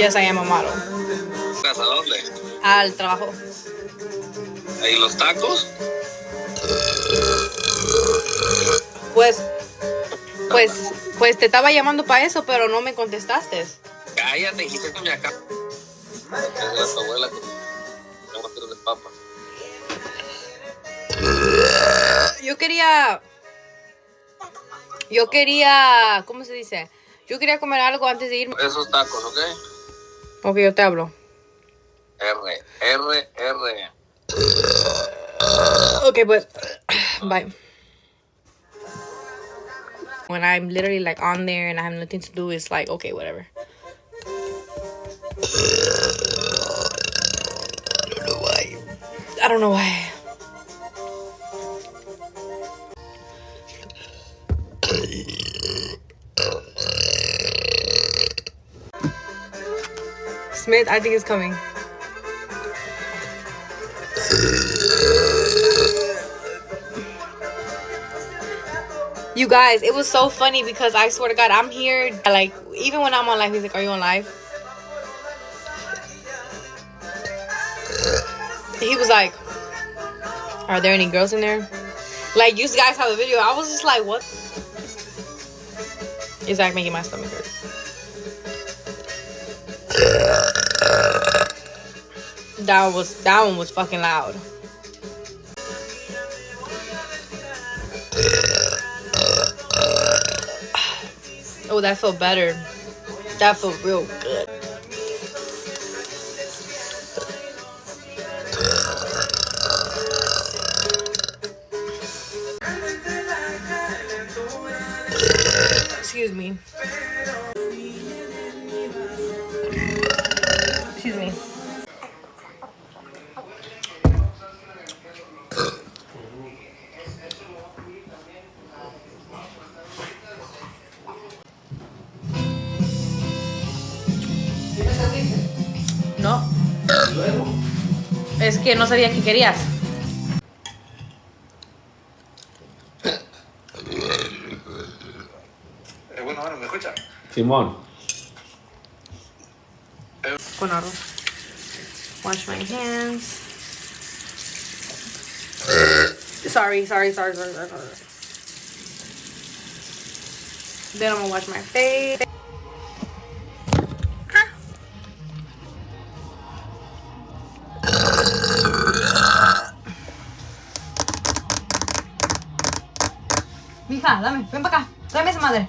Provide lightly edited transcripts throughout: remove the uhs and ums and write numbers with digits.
Yes, I am a model. ¿Vas a dónde? Al trabajo. ¿Y los tacos? Pues te estaba llamando para eso, pero no me contestaste. Cállate, dijiste que me acá. Es la tu abuela que tengo tiro de papas. Yo quería, ¿cómo se dice? Yo quería comer algo antes de irme. Esos tacos, ¿ok? Ok, yo te hablo. R. Ok, pues, bye. When I'm literally like on there and I have nothing to do, it's like, okay, whatever. I don't know why. Smith, I think it's coming. You guys, it was so funny because I swear to God, I'm here. Like, even when I'm on live, he's like, are you on live? He was like, are there any girls in there? Like, you guys saw the video. I was just like, what? It's like making my stomach hurt. That one was fucking loud. Oh, that felt better. That felt real good. Excuse me. Excuse me. No. Es que no sabía qué querías. Bueno, ¿me escucha? Simón. Con arroz. Wash my hands. Sorry. Then I'm gonna wash my face. Mija, ven para acá. Dame esa madre.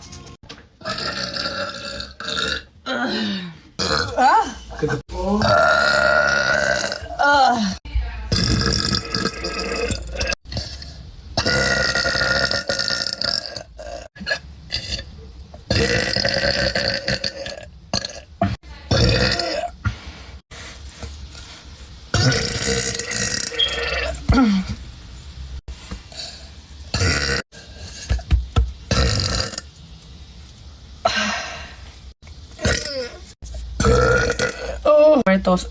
Muertos.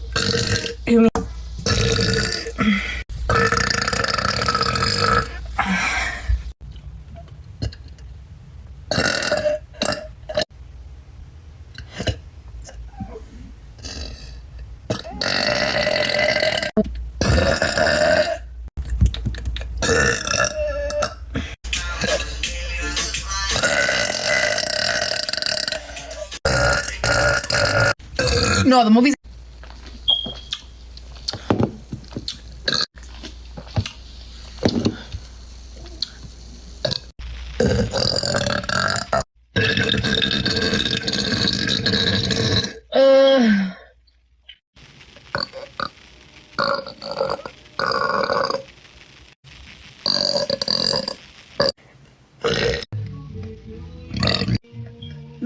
No, the movie's.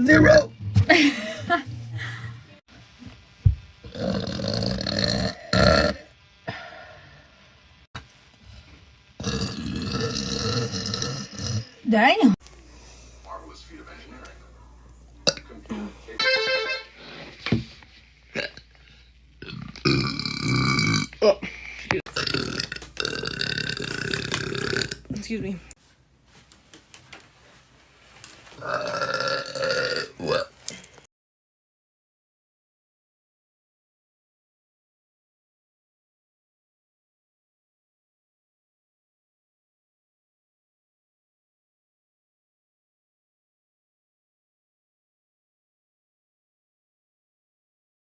Zero. Damn. Marvelous feat of engineering. Oh. Excuse me.